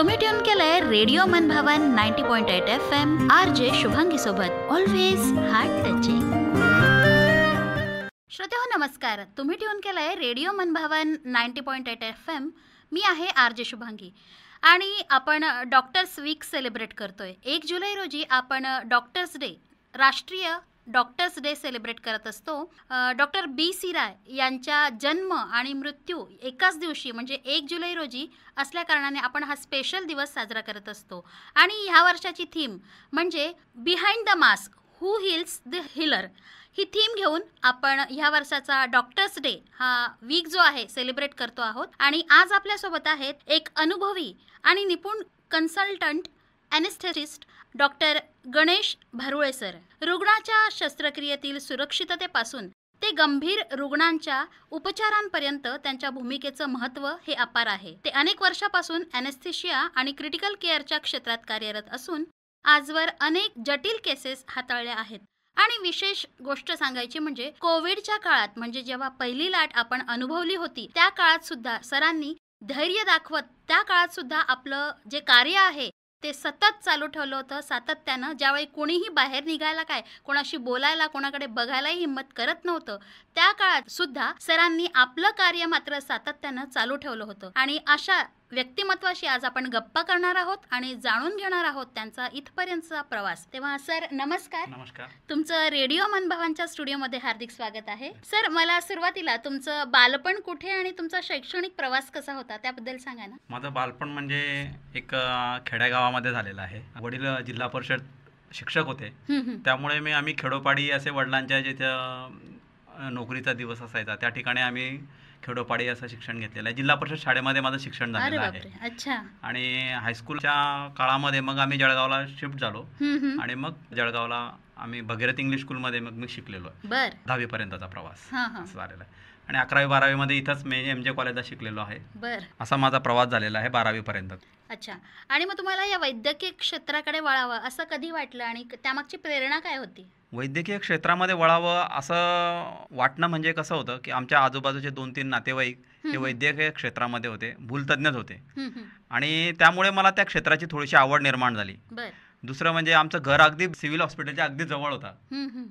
तुम्ही ट्यून केलंय radio मनभवन 90.8 FM RJ Shubhangi सोबत ऑलवेज हार्ट टचिंग. श्रोतेहो नमस्कार. तुम्ही ट्यून केलंय रेडिओ मनभवन 90.8 FM. मी आहे RJ शुभांगी आणि आपण डॉक्टर्स वीक सेलिब्रेट करतोय. 1 जुलै रोजी आपण डॉक्टर्स डे, राष्ट्रीय डॉक्टर्स डे सेलिब्रेट करत असतो. Doctor B.C. राय यांच्या जन्म आणि मृत्यू एकाच दिवशी म्हणजे 1 जुलै रोजी असल्या कारणाने आपण हा स्पेशल दिवस साजरा करत असतो. आणि ह्या वर्षाची थीम म्हणजे behind the mask, who heals the healer, ही थीम घेऊन आपण ह्या वर्षाचा डॉक्टर्स डे हा वीक जो आहे सेलिब्रेट करतो आहोत. आणि आज आपल्यासोबत आहेत एक अनुभवी आणि निपुण कन्सल्टंट ॲनेस्थेटिस्ट डॉक्टर गणेश भारुळे सर. रुग्णाच्या शस्त्रक्रियेतील सुरक्षिततेपासून ते गंभीर रुग्णांच्या उपचारांपर्यंत त्यांच्या भूमिकेचं महत्त्व हे अपार आहे. ते अनेक वर्षापासून ॲनेस्थेशिया आणि क्रिटिकल केअरच्या क्षेत्रात कार्यरत असून आजवर अनेक जटिल केसेस हाताळल्या आहेत. आणि विशेष गोष्ट सांगायची म्हणजे कोविडच्या काळात, म्हणजे जेव्हा पहिली लाट आपण अनुभवली होती, त्या काळात सुद्धा सरांनी धैर्य दाखवत त्या काळात सुद्धा आपलं जे कार्य आहे ते सतत चालू ठेवलं होतं सातत्यानं. ज्यावेळी कोणीही बाहेर निघायला, कोणाशी बोलायला, कोणाकडे बघायलाही हिंमत करत नव्हतं, त्या काळात सुद्धा सरांनी आपलं कार्य मात्र सातत्यानं चालू ठेवलं होतं. आणि अशा व्यक्तिमत्वाशी आज आपण गप्पा करणार आहोत आणि जाणून घेणार आहोत त्यांचा इथपर्यंतचा प्रवास. तेव्हा सर नमस्कार. नमस्कार. तुमचं रेडिओ मनभवनच्या स्टुडिओमध्ये हार्दिक स्वागत आहे. सर, मला सुरुवातीला तुमचं बालपण कुठे आणि तुमचा शैक्षणिक प्रवास कसा होता त्याबद्दल सांगा ना. माझं बालपण म्हणजे एक खेड्यागावामध्ये झालेलं आहे. वडील जिल्हा परिषद शिक्षक होते, त्यामुळे आम्ही खेडोपाडी असे वडिलांच्या जिथे नोकरीचा दिवस असायचा त्या ठिकाणी आम्ही खेडोपाडी असं शिक्षण घेतलेलं आहे. जिल्हा परिषद शाळेमध्ये माझं शिक्षण झालेलं आहे. अच्छा. आणि हायस्कूलच्या काळामध्ये मग आम्ही जळगावला शिफ्ट झालो आणि मग जळगावला आम्ही भगीरथ इंग्लिश स्कूलमध्ये मग मी शिकलेलो आहे. 10वी पर्यंतचा प्रवास असं झालेला आहे. आणि 11वी-12वी मध्ये इथंच मी MJ कॉलेजला शिकलेलो आहे. असा माझा प्रवास झालेला आहे 12वी पर्यंत. अच्छा. आणि मग तुम्हाला या वैद्यकीय क्षेत्राकडे वळावं असं कधी वाटलं आणि त्यामागची प्रेरणा काय होती? वैद्यकीय क्षेत्रामध्ये वळावं असं वाटणं म्हणजे कसं होतं की आमच्या आजूबाजूचे 2-3 नातेवाईक हे वैद्यकीय क्षेत्रामध्ये होते, भूलतज्ञच होते. आणि त्यामुळे मला त्या क्षेत्राची थोडीशी आवड निर्माण झाली. दुसरं म्हणजे आमचं घर अगदी सिव्हिल हॉस्पिटलच्या अगदी जवळ होता.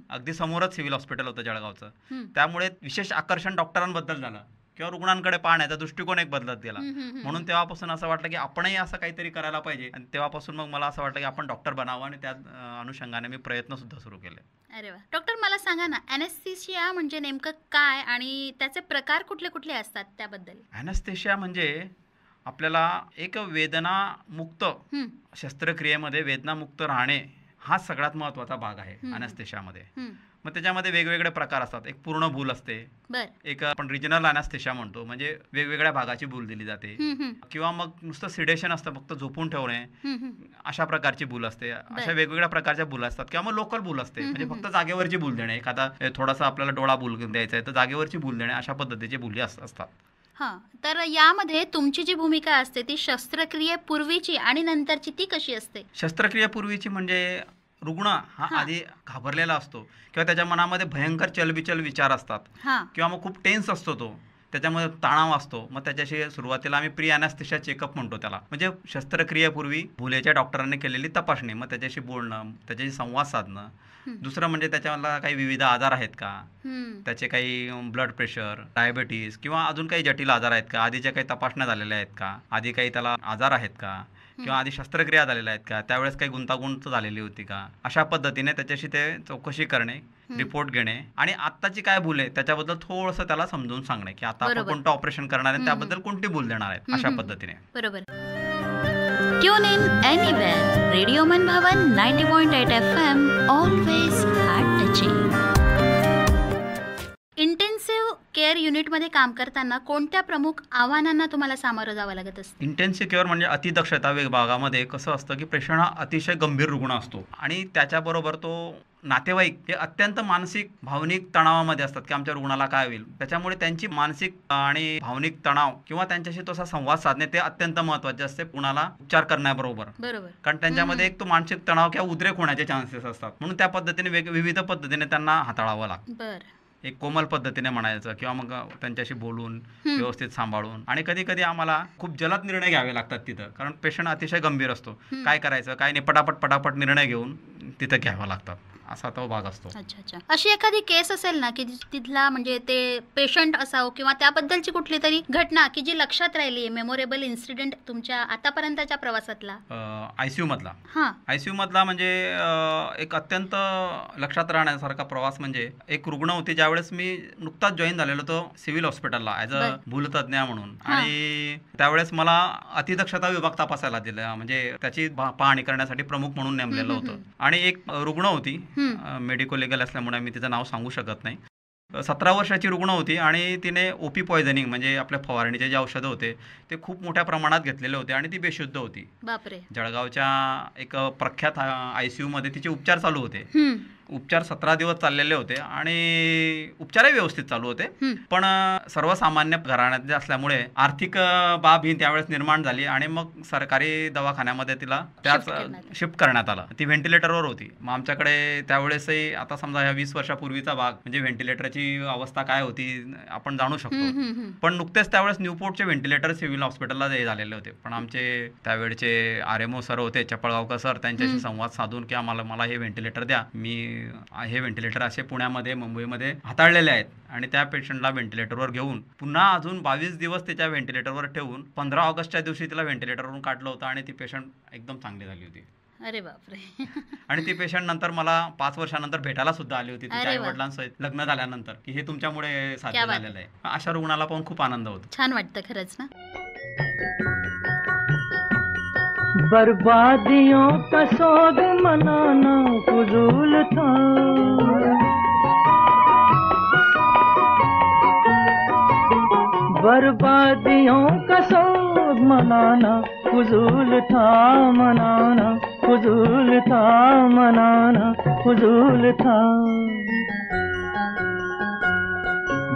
अगदी समोरच सिव्हिल हॉस्पिटल होतं जळगावचं. त्यामुळे विशेष आकर्षण डॉक्टरांबद्दल झालं किंवा रुग्णांकडे पाहण्याचा दृष्टिकोन एक बदलत गेला. म्हणून तेव्हापासून असं वाटलं की आपणही असं काहीतरी करायला पाहिजे. आणि तेव्हापासून मग मला असं वाटलं की आपण डॉक्टर बनावं आणि त्या अनुषंगाने मी प्रयत्न सुद्धा सुरू केले. अरे वा. डॉक्टर, मला सांगा ना, ॲनेस्थेशिया म्हणजे नेमकं काय आणि त्याचे प्रकार कुठले कुठले असतात त्याबद्दल? ॲनेस्थेशिया म्हणजे आपल्याला एक वेदनामुक्त शस्त्रक्रियेमध्ये वेदनामुक्त राहणे हा सगळ्यात महत्त्वाचा भाग आहे ॲनेस्थेशियामध्ये. मग त्याच्यामध्ये वेगवेगळे प्रकार असतात. एक पूर्ण भूल असते, एक आपण रिजनल ॲनेस्थेशिया म्हणतो, म्हणजे वेगवेगळ्या भागाची भूल दिली जाते, किंवा मग नुसतं सिडेशन असतं, फक्त झोपून ठेवणे, अशा प्रकारची भूल असते. अशा वेगवेगळ्या प्रकारच्या भूल असतात. किंवा मग लोकल भूल असते, म्हणजे फक्त जागेवरची भूल देणे, एखादा थोडासा आपल्याला डोळा भूल द्यायचा आहे तर जागेवरची भूल देणे, अशा पद्धतीची भूली असतात. हां, तर यामध्ये तुमची जी भूमिका असते ती शस्त्रक्रियेपूर्वीची आणि नंतरची ती कशी असते? शस्त्रक्रियेपूर्वीची म्हणजे रुग्ण हा आधी घाबरलेला असतो किंवा त्याच्या मनामध्ये भयंकर चलबिचल विचार असतात किंवा मग खूप टेन्स असतो तो, त्याच्यामध्ये तणाव असतो. मग त्याच्याशी सुरुवातीला आम्ही प्री ॲनेस्थेशिया चेकअप म्हणतो त्याला, म्हणजे शस्त्रक्रियेपूर्वी भुलेच्या डॉक्टरांनी केलेली तपासणी, मग त्याच्याशी बोलणं, त्याच्याशी संवाद साधणं. दुसरं म्हणजे त्याच्याला काही विविध आजार आहेत का, त्याचे काही ब्लड प्रेशर, डायबिटीज किंवा अजून काही जटिल आजार आहेत का, आधीच्या काही तपासण्या झालेल्या आहेत का, आधी काही त्याला आजार आहेत का, किंवा आधी शस्त्रक्रिया झालेल्या आहेत का, त्यावेळेस काही गुंतागुंत झालेली होती का, अशा पद्धतीने त्याच्याशी ते चौकशी करणे, रिपोर्ट घेणे आणि आत्ताची काय भूल आहे त्याच्याबद्दल थोडंसं त्याला समजून सांगणे की आता आपण कोणतं ऑपरेशन करणार आहे, त्याबद्दल कोणती भूल देणार आहे, अशा पद्धतीने. बरोबर. Tune in anywhere, radio मनभवन 90.8 FM, always heart touching. Intensive care युनिटमध्ये काम करताना कोणत्या प्रमुख आव्हानांना तुम्हाला सामोरं जावं लागत असतं? इंटेन्सिव्ह केअर म्हणजे अतिदक्षता विभागामध्ये कसं असतं की पेशंट हा अतिशय गंभीर रुग्ण असतो आणि त्याच्याबरोबर तो नातेवाईक हे अत्यंत मानसिक भावनिक तणावामध्ये असतात की आमच्या रुग्णाला काय होईल. त्याच्यामुळे त्यांची मानसिक आणि भावनिक तणाव किंवा त्यांच्याशी तसा संवाद साधणे ते अत्यंत महत्त्वाचे असते रुग्णाला उपचार करण्याबरोबर. कारण त्यांच्यामध्ये एक तो मानसिक तणाव किंवा उद्रेक होण्याचे चान्सेस असतात, म्हणून त्या पद्धतीने विविध पद्धतीने त्यांना हाताळावं लागतं. एक कोमल पद्धतीने म्हणायचं किंवा मग त्यांच्याशी बोलून व्यवस्थित सांभाळून. आणि कधी कधी आम्हाला खूप जलद निर्णय घ्यावे लागतात तिथं, कारण पेशंट अतिशय गंभीर असतो. काय करायचं काय नाही पटापट निर्णय घेऊन तिथं घ्यावा लागतात, असा तो भाग असतो. अच्छा. अशी एखादी केस असेल ना की तिथला म्हणजे ते पेशंट असावं किंवा त्याबद्दलची कुठली तरी घटना की जी लक्षात राहिली, मेमोरेबल इन्सिडेंट तुमच्या आतापर्यंतच्या प्रवासातला? आयसीयू मधला म्हणजे एक अत्यंत लक्षात राहण्यासारखा प्रवास म्हणजे एक रुग्ण होती, ज्यावेळेस मी नुकताच जॉईन झालेलो होतो सिव्हिल हॉस्पिटलला ॲज अ भूलतज्ञ म्हणून. आणि त्यावेळेस मला अतिदक्षता विभाग तपासायला दिला, म्हणजे त्याची पाहणी करण्यासाठी प्रमुख म्हणून नेमलेलं होतं. आणि एक रुग्ण होती, मेडिको लिगल असल्यामुळे मी तिचं नाव सांगू शकत नाही. 17 वर्षाची रुग्ण होती आणि तिने ओपी पॉयझनिंग म्हणजे आपल्या फवारणीचे जे औषधं होते ते खूप मोठ्या प्रमाणात घेतलेले होते आणि ती बेशुद्ध होती. बापरे. जळगावच्या एक प्रख्यात आयसीयू मध्ये तिचे उपचार चालू होते. उपचार 17 दिवस चाललेले होते आणि उपचारही व्यवस्थित चालू होते. पण सर्वसामान्य घराण्यात असल्यामुळे आर्थिक बाब ही त्यावेळेस निर्माण झाली आणि मग सरकारी दवाखान्यामध्ये तिला त्याच शिफ्ट करण्यात आलं. ती व्हेंटिलेटरवर होती. मग आमच्याकडे त्यावेळेसही आता समजा ह्या 20 वर्षापूर्वीचा भाग म्हणजे व्हेंटिलेटरची अवस्था काय होती आपण जाणू शकतो. पण नुकतेच त्यावेळेस न्यूपोर्टचे व्हेंटिलेटर सिव्हिल हॉस्पिटलला झालेले होते. पण आमचे त्यावेळचे RMO सर होते, चपळगावकर सर, त्यांच्याशी संवाद साधून की मला हे व्हेंटिलेटर द्या, मी हे व्हेंटिलेटर असे पुण्यामध्ये मुंबईमध्ये हाताळलेले आहेत. आणि त्या पेशंटला व्हेंटिलेटरवर घेऊन पुन्हा अजून 22 दिवस त्याच्या व्हेंटिलेटरवर ठेवून 15 ऑगस्टच्या दिवशी तिला व्हेंटिलेटरवरून काढलं होतं आणि ती पेशंट एकदम चांगली झाली होती. अरे बापरे. आणि ती पेशंट नंतर मला 5 वर्षानंतर भेटायला सुद्धा आली होती तिच्या आईवडिलांसहित लग्न झाल्यानंतर, की हे तुमच्यामुळे साध्य झालेलं आहे. अशा रुग्णाला पण खूप आनंद होतो. छान वाटतं खरंच ना. बर्बादियों का सोग मनाना फजूल था, बर्बादियों का सोग मनाना फजूल था, मनाना फजूल था, मनाना फजूल था.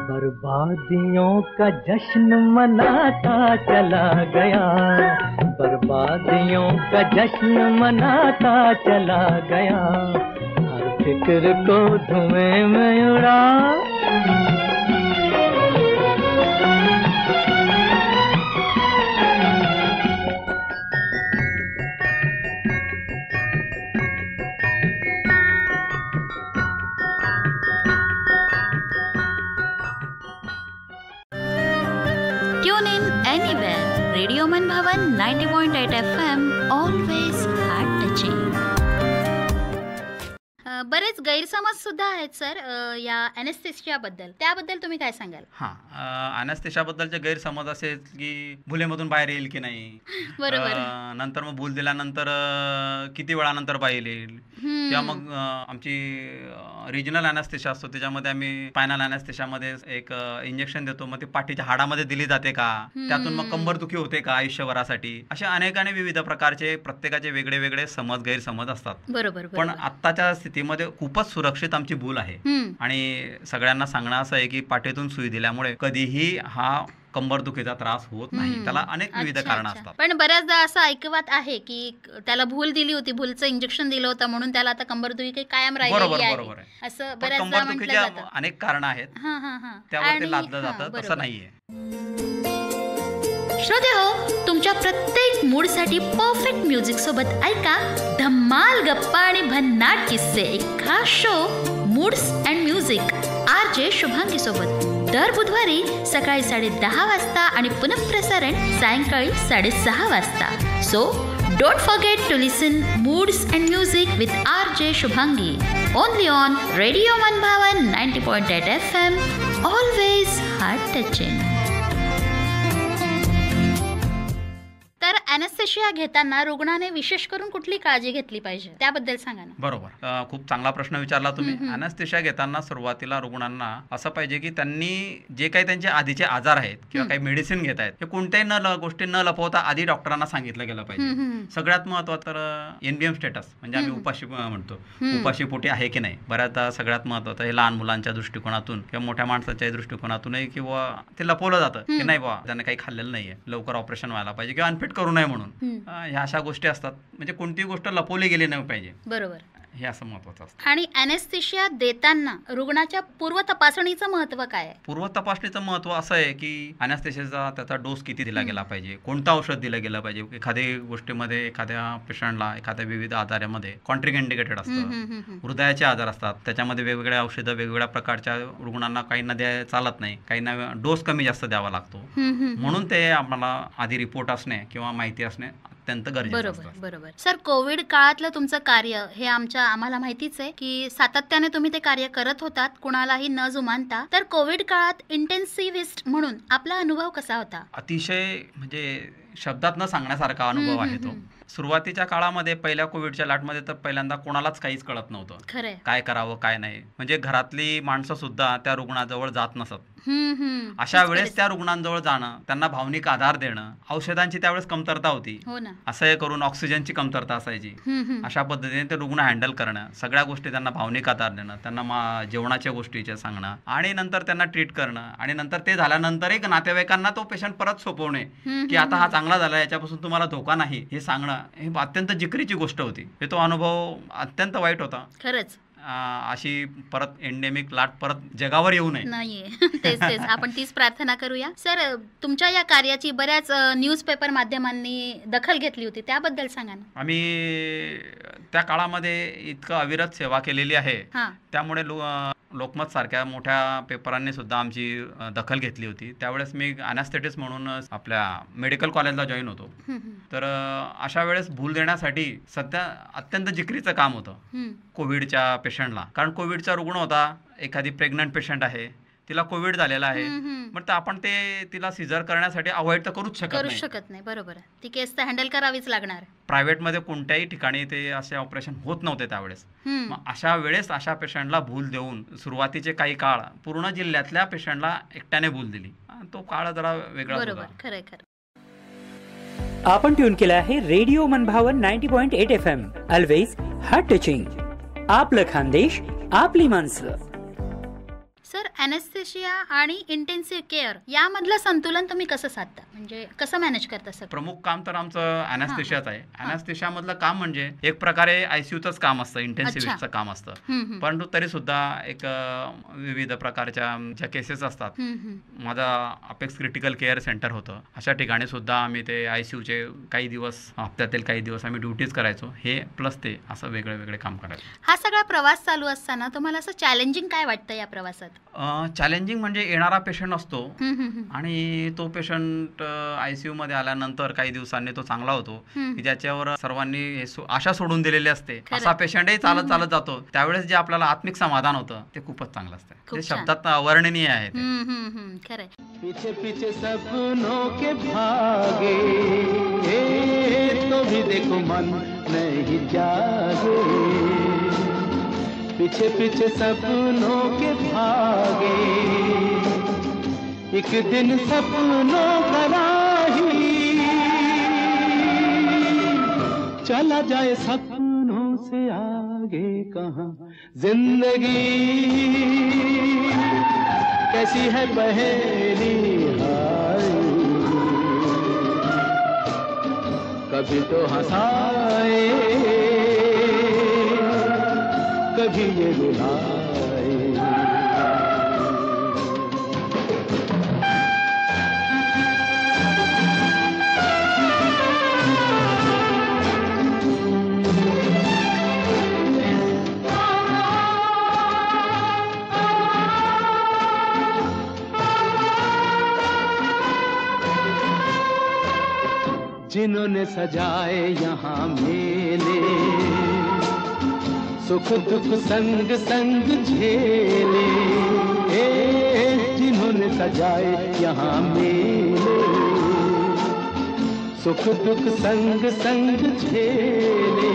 बर्बादियों का जश्न मनाता चला गया, बर्बादियों का जश्न मनाता चला गया, हर फिक्र को धुएं में उड़ा. Tune in anywhere. Radio Man Bhavan 90.8 FM, always heart touching. बरेच गैरसमज सुद्धा आहेत सर या अॅनेस्थेशिया बद्दल, त्याबद्दल तुम्ही काय सांगाल? अॅनेस्थेशिया बद्दलचे गैरसमज असे की भुलेमधून बाहेर येईल की नाही, बरोबर, नंतर मग भूल दिल्यानंतर किती वेळानंतर बाहेर येईल, किंवा मग आमची रिजनल अॅनेस्थेशिया असतो त्याच्यामध्ये आम्ही स्पायनल अॅनेस्थेशियामध्ये एक इंजेक्शन देतो, मग ती पाठीच्या हाडामध्ये दिली जाते का, त्यातून मग कंबरदुखी होते का आयुष्यभरासाठी, असे अनेकाने विविध प्रकारचे प्रत्येकाचे वेगळे वेगळे गैरसमज असतात. बरोबर. पण आत्ताच्या स्थितीमध्ये खूपच सुरक्षित आमची भूल आहे. आणि सगळ्यांना सांगणं असं आहे की पाठीतून सुई दिल्यामुळे कधीही हा कंबरदुखीचा त्रास होत नाही. त्याला अनेक विविध कारण असतात. पण बऱ्याचदा असं ऐकवत आहे की त्याला भूल दिली होती, भूलचं इंजेक्शन दिलं होतं म्हणून त्याला आता कंबरदुखी कायम राहिलेली आहे. बरोबर. असं बऱ्याचदा म्हटलं जातं. अनेक कारण आहेत, त्यावर ते लादलं जातं, तसं नाहीये. श्रोते हो, तुमच्या प्रत्येक मूडसाठी परफेक्ट म्युझिक सोबत ऐका धम्माल गप्पा आणि भन्नाट किस्से, एक खास show moods and music RJ Shubhangi सोबत दर बुधवारी सकाळी 10:30 वाजता आणि पुनःप्रसारण सायंकाळी 6:30 वाजता. So don't forget to listen moods and music with RJ Shubhangi only on radio Man Bhavan 90.8 FM, always heart touching. तर अॅनेस्थेशिया घेताना रुग्णाने विशेष करून कुठली काळजी घेतली पाहिजे, त्याबद्दल सांगा ना. बरोबर, खूप चांगला प्रश्न विचारला तुम्ही. अॅनेस्थेशिया घेताना सुरुवातीला रुग्णांना असं पाहिजे की त्यांनी जे काही त्यांचे आधीचे आजार आहेत किंवा काही मेडिसिन घेत आहेत हे कोणत्याही गोष्टी न लपवता आधी डॉक्टरांना सांगितलं गेलं पाहिजे. सगळ्यात महत्त्वाचं तर NBM स्टेटस म्हणजे आम्ही उपाशी म्हणतो, उपाशी पोटी आहे की नाही. बऱ्याचदा सगळ्यात महत्त्वाचं हे लहान मुलांच्या दृष्टिकोनातून किंवा मोठ्या माणसाच्या दृष्टिकोनातूनही किंवा ते लपवलं जातं की नाही बाबा त्यांना काही खाल्लेलं नाहीये, लवकर ऑपरेशन व्हायला पाहिजे किंवा अनफिट करू नये म्हणून. ह्या अशा गोष्टी असतात, म्हणजे कोणतीही गोष्ट लपवली गेली नाही पाहिजे. बरोबर. हे असं महत्त्वाचं असतं. आणि ॲनेस्थेशिया देताना रुग्णाच्या पूर्व तपासणीचं महत्त्व काय आहे? पूर्व तपासणीचं महत्त्व असं आहे की ॲनेस्थेशियाचा त्याचा डोस किती दिला गेला पाहिजे, कोणतं औषध दिलं गेलं पाहिजे. एखाद्या गोष्टीमध्ये एखाद्या पेशंटला एखाद्या विविध आजारामध्ये कॉन्ट्रिंडिकेटेड असतं, हृदयाचे आजार असतात, त्याच्यामध्ये वेगवेगळ्या औषधं वेगवेगळ्या प्रकारच्या रुग्णांना काहींना द्यायला चालत नाही, काहींना डोस कमी जास्त द्यावा लागतो. म्हणून ते आम्हाला आधी रिपोर्ट असणे किंवा माहिती असणे अत्यंत गरजेचं असतं. बरोबर. सर, कोविड काळातलं तुमचं कार्य हे आम्हाला माहितीच आहे की सातत्याने तुम्ही ते कार्य करत होतात, कुणालाही न जुमानता. तर कोविड काळात इंटेन्सिव्हिस्ट म्हणून आपला अनुभव कसा होता? अतिशय म्हणजे शब्दात न सांगण्यासारखा अनुभव आहे तो. सुरुवातीच्या काळामध्ये पहिल्या कोविडच्या लाटमध्ये तर पहिल्यांदा कोणालाच काहीच कळत नव्हतं, खरंय, काय करावं काय नाही. म्हणजे घरातली माणसं सुद्धा त्या रुग्णाजवळ जात नसत. अशा वेळेस त्या रुग्णांजवळ जाणं, त्यांना भावनिक आधार देणं, औषधांची त्यावेळेस कमतरता होती, असं हे करून ऑक्सिजनची कमतरता असायची. अशा पद्धतीने ते रुग्ण हँडल करणं, सगळ्या गोष्टी त्यांना भावनिक आधार देणं, त्यांना जेवणाच्या गोष्टीचे सांगणं आणि नंतर त्यांना ट्रीट करणं आणि नंतर ते झाल्यानंतर एक नातेवाईकांना तो पेशंट परत सोपवणे की आता हा चांगला झाला, याच्यापासून तुम्हाला धोका नाही, हे सांगणं ही अत्यंत जिकरीची गोष्ट होती. हे तो अनुभव अत्यंत वाईट होता खरंच. अशी परत एंडेमिक लाट परत जगावर येऊ नये. नाहीये. तेच आपण तीच प्रार्थना करूया. सर, तुमच्या या कार्याची बऱ्याच न्यूजपेपर माध्यमांनी दखल घेतली होती, त्याबद्दल सांगा ना. आम्ही त्या काळामध्ये इतकं अविरत सेवा केलेली आहे, त्यामुळे लोकमत सारख्या मोठ्या पेपरांनी सुद्धा आमची दखल घेतली होती. त्यावेळेस मी ॲनेस्थेटिस्ट म्हणून आपल्या मेडिकल कॉलेजला जॉईन होतो. तर अशा वेळेस भूल देण्यासाठी सध्या अत्यंत जिकरीचं काम होतं कोविडच्या पेशंटला. कारण कोविडचा रुग्ण होता, एखादी प्रेग्नंट पेशंट आहे, तिला कोविड झालेला आहे, मग आपण तिला सिझर करण्यासाठी अवॉइड तर करूच शकत नाही. बरोबर, ती केस तर हँडल करावीच लागणार. प्रायव्हेटमध्ये कोणत्याही ठिकाणी ते असे ऑपरेशन होत नव्हते त्यावेळेस. मग अशा वेळेस अशा पेशंटला भूल देऊन सुरुवातीचे काही काळ पूर्ण जिल्ह्यातल्या पेशंटला एकट्याने भूल दिली. तो काळ जरा वेगळा होता. खरं. आपण ट्यून केलं आहे रेडिओ मनभावन 90.8 FM. Always heart touching. आपलं खानदेश, आपली माणसं. सर, ॲनेस्थेशिया आणि इंटेन्सिव्ह केअर यामधलं संतुलन तुम्ही कसं साधता, म्हणजे कसं मॅनेज करता सर? प्रमुख काम तर आमचं ॲनेस्थेशियाच आहे. ॲनेस्थेशियामधलं काम म्हणजे एक प्रकारे आयसीयूचंच काम असतं, इंटेन्सिव्हिस्टचं काम असतं. परंतु तरी सुद्धा एक विविध प्रकारच्या ज्या केसेस असतात, माझा अपेक्स क्रिटिकल केअर सेंटर होतं, अशा ठिकाणी सुद्धा आम्ही ते आयसीयूचे काही दिवस, हप्त्यातील काही दिवस आम्ही ड्युटीज करायचो. हे प्लस ते असं वेगळे काम करायचो. हा सगळा प्रवास चालू असताना तुम्हाला असं चॅलेंजिंग काय वाटतं या प्रवासात? चॅलेंजिंग म्हणजे येणारा पेशंट असतो आणि तो पेशंट आयसीयू मध्ये आल्यानंतर काही दिवसांनी तो चांगला होतो की ज्याच्यावर सर्वांनी आशा सोडून दिलेली असते. असा पेशंटही चालत जातो, त्यावेळेस जे आपल्याला आत्मिक समाधान होतं ते खूपच चांगलं असतं. ते शब्दात अवर्णनीय आहे. पीछे पीछे सपनों के भागे तो भी देखो मन नहीं जागे. पीछे पीछे सपनों के भागे एक दिन सपनों का राही चला जाए सपनों से आगे कहाँ. जिंदगी कैसी है पहेली हाय, कभी तो हंसाए कभी ये रुलाए. जिन्होंने सजाए यहाँ मेले, सुख दुख संग संग झेले. जिन्होंने सजाए यहाँ मेले, सुख दुख संग संग झेले,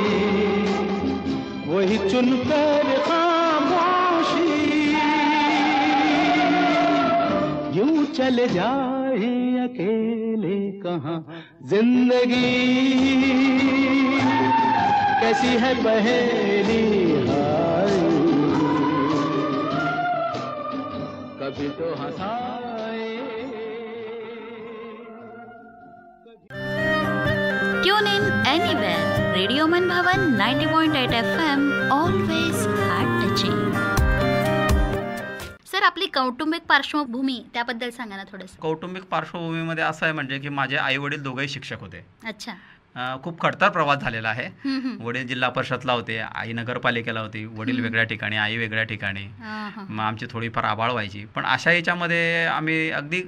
वही चुनकर खामोशी यूं चले जाए अकेले कहाँ. जिंदगी कैसी है पहेली हाय, कभी तो हंसाए. Tune in anywhere. रेडिओ मनभावन 90.8 FM. Always heart touching. Sir, आपली कौटुंबिक पार्श्वभूमी त्याबद्दल सांगा ना थोडंसं. कौटुंबिक पार्श्वभूमीमध्ये असं आहे म्हणजे की माझे आई वडील दोघंही शिक्षक होते. अच्छा. खूप खडतर प्रवास झालेला आहे. हम्म, हम्म. वडील जिल्हा परिषदला होते, आई नगरपालिकेला होती. वडील वेगळ्या ठिकाणी, आई वेगळ्या ठिकाणी. मग आमची थोडीफार आबाळ व्हायची. पण अशा याच्यामध्ये आम्ही अगदी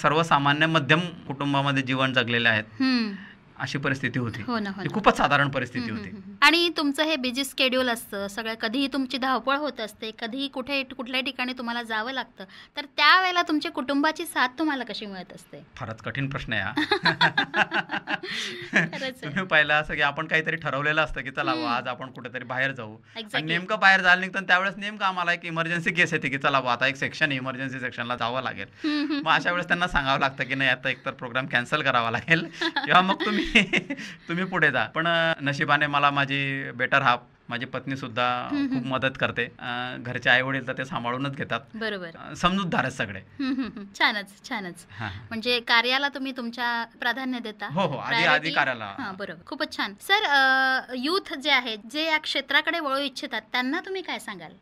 सर्वसामान्य मध्यम कुटुंबामध्ये जीवन जगलेले आहेत. हम्म. अशी परिस्थिती होती. हो ना, हो ही ना. खूपच साधारण परिस्थिती होती. आणि तुमचं हे बिझी शेड्यूल असतं सगळं, कधीही तुमची धावपळ होत असते, कधीही कुठल्या ठिकाणी तुम्हाला जावं लागतं, तर त्यावेळेला तुमच्या कुटुंबाची साथ तुम्हाला कशी मिळत असते? फारच कठीण प्रश्न आहे हा. खरंच आहे. तुम्ही पाहिलं असं की आपण काहीतरी ठरवलेलं असतं की चला बुवा, आज आपण कुठेतरी बाहेर जाऊ. आणि Exactly. नेमकं बाहेर जायला निघतं त्यावेळेस नेमकं आम्हाला एक इमर्जन्सी केस येते की चला बुवा, आता एक सेक्शन इमर्जन्सी सेक्शनला जावं लागेल. मग अशा वेळेस त्यांना सांगावं लागतं की नाही, आता एकतर प्रोग्राम कॅन्सल करावा लागेल किंवा मग तुम्ही पुढे जा. पण नशिबाने मला माझी बेटर हाफ, माझी पत्नी सुद्धा खूप मदत करते. घरचे आई वडील तर ते सांभाळूनच घेतात. बरोबर. समजूतदार आहेत सगळे. छानच छानच. हा. म्हणजे कार्याला तुम्ही तुमच्या प्राधान्य देता. हो हो, आधी Priority. कार्याला. हा, बरोबर. खूपच छान. सर, युथ जे आहेत, जे या क्षेत्राकडे वळू इच्छितात, त्यांना तुम्ही काय सांगाल?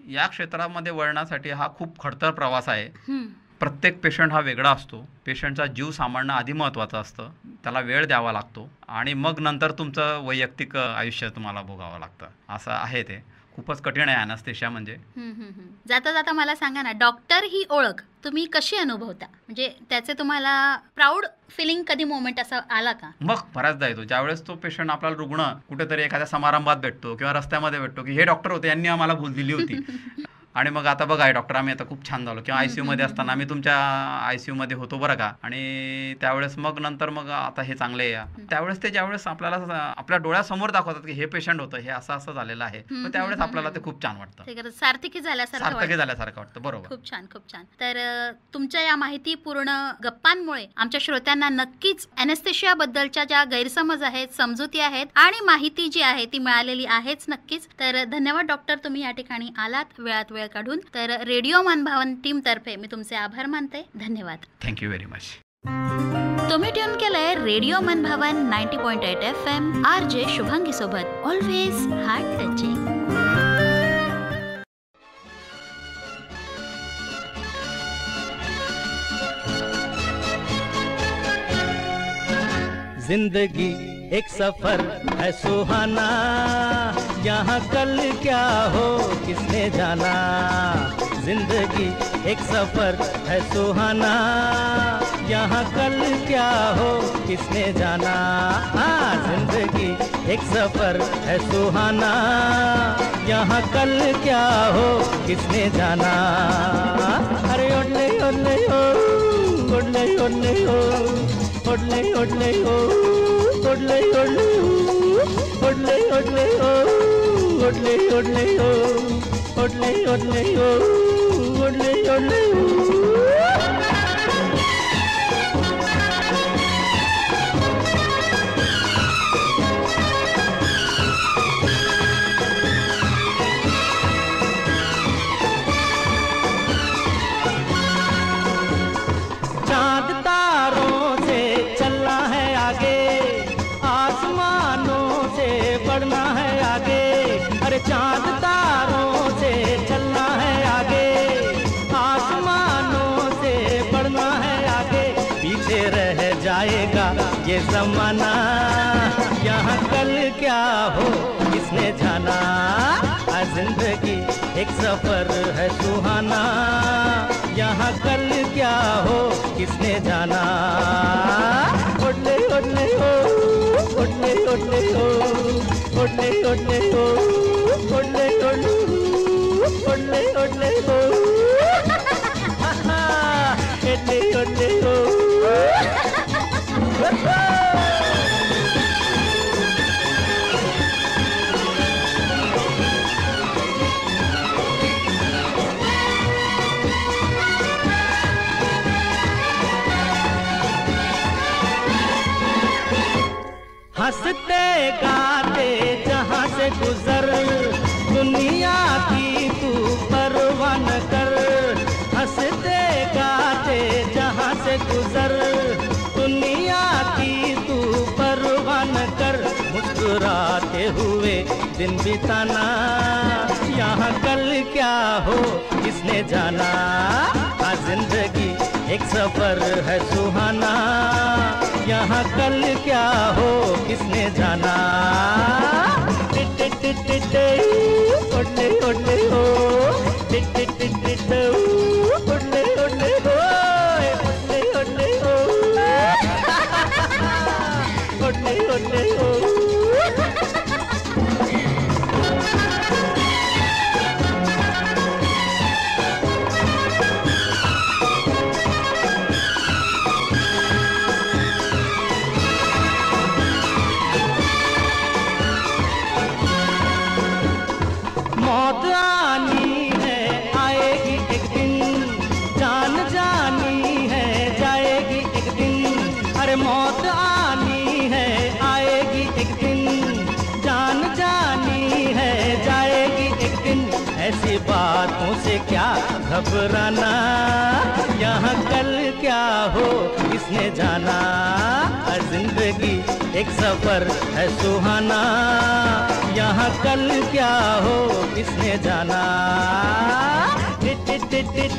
या क्षेत्रामध्ये वळण्यासाठी हा खूप खडतर प्रवास आहे. हम्म. प्रत्येक पेशंट हा वेगळा असतो. पेशंटचा जीव सांभाळणं आधी महत्त्वाचं असतं, त्याला वेळ द्यावा लागतो आणि मग नंतर तुमचं वैयक्तिक आयुष्य तुम्हाला भोगावं लागतं. असं आहे ते. खूपच कठीण आहे ॲनेस्थेशिया म्हणजे. जाता जाता मला सांगा ना, डॉक्टर ही ओळख तुम्ही कशी अनुभवता? म्हणजे त्याचे तुम्हाला प्राऊड फिलिंग कधी मोमेंट असा आला का? मग बऱ्याचदा येतो. ज्यावेळेस तो पेशंट आपल्याला रुग्ण कुठेतरी एखाद्या समारंभात भेटतो किंवा रस्त्यामध्ये भेटतो की हे डॉक्टर होते, यांनी आम्हाला भूल दिली होती. आणि मग आता बघा हे डॉक्टर, आम्ही आता खूप छान झालो. किंवा ICU मध्ये असताना आम्ही तुमच्या ICU मध्ये होतो बरं का. आणि त्यावेळेस मग नंतर मग आता हे चांगले या, त्यावेळेस ते ज्यावेळेस आपल्याला आपल्या डोळ्यासमोर दाखवतात की हे पेशंट होतं, हे असं असं झालेलं आहे, मग त्यावेळेस आपल्याला ते खूप छान वाटतं. ते खरंच सार्थकी झाल्यासारखं वाटतं. बरोबर. खूप छान, खूप छान. तर तुमच्या या माहितीपूर्ण गप्पांमुळे आमच्या श्रोत्यांना नक्कीच ॲनेस्थेशिया बद्दलच्या ज्या गैरसमज आहेत, समजुती आहेत आणि माहिती जी आहे ती मिळालेली आहेच नक्कीच. तर धन्यवाद डॉक्टर, तुम्ही या ठिकाणी आलात वेळात वेळ काढून. तर रेडिओ मनभावन टीम तर्फे मी तुमचे आभार मानते. धन्यवाद. Thank you very much. तुम्ही ट्यून केलंय रेडिओ मनभावन 90.8 FM RJ शुभांगी सोबत. Always heart touching. जिंदगी एक सफर है सुहाना, यहाँ कल क्या हो किसने जाना. जिंदगी एक सफर है सुहाना, यहाँ कल क्या हो किसने जाना. हाँ, जिंदगी एक सफर है सुहाना, यहाँ कल क्या हो किसने जाना. अरे ओले ओले ओ, ओले ओले ओ, ओले ओले ओ, ओले ओले ओ, ओले ओले ओ, ओले ओले ओ, ओले ओले ओ, ओले ओले ओ. चांद तारों से चलना है आगे, आसमानों से बढ़ना है आगे. अरे चांद तारों से चलना है आगे, आसमानों से बढ़ना है आगे. पीछे रह जाएगा ये जमाना, यहाँ कल क्या हो किसने जाना. जिंदगी एक सफर है सुहाना, यहाँ कल क्या हो किसने जाना. ओले ओले ओ, ओले ओले ओ, ओले ओले ओ, ओले ओले ओ, ओले ओले ओ, ओले ओले ओ. हंसते गाते जहाँ से गुजर, दुनिया की तू परवाह न कर. हंसते गाते जहाँ से गुजर, दुनिया की तू परवाह न कर. मुस्कुराते हुए दिन बिताना, यहाँ कल क्या हो किसने जाना। हाँ जिंदगी एक सफर है सुहाना, यहाँ कल क्या हो किसने जाना। ओटे ओटे हो, ओटे ओटे हो, ओटे ओटे हो, ओटे ओटे हो। मौत आनी है आएगी एक दिन, जान जानी है जाएगी एक दिन। अरे मौत आनी है आएगी एक दिन, जान जानी है जाएगी एक दिन। ऐसी बातों से क्या घबराना, यहाँ कल क्या हो किसने जाना। जिंदगी एक सफर है सुहाना, यहाँ कल क्या हो किसने जाना। Tit tit tit tit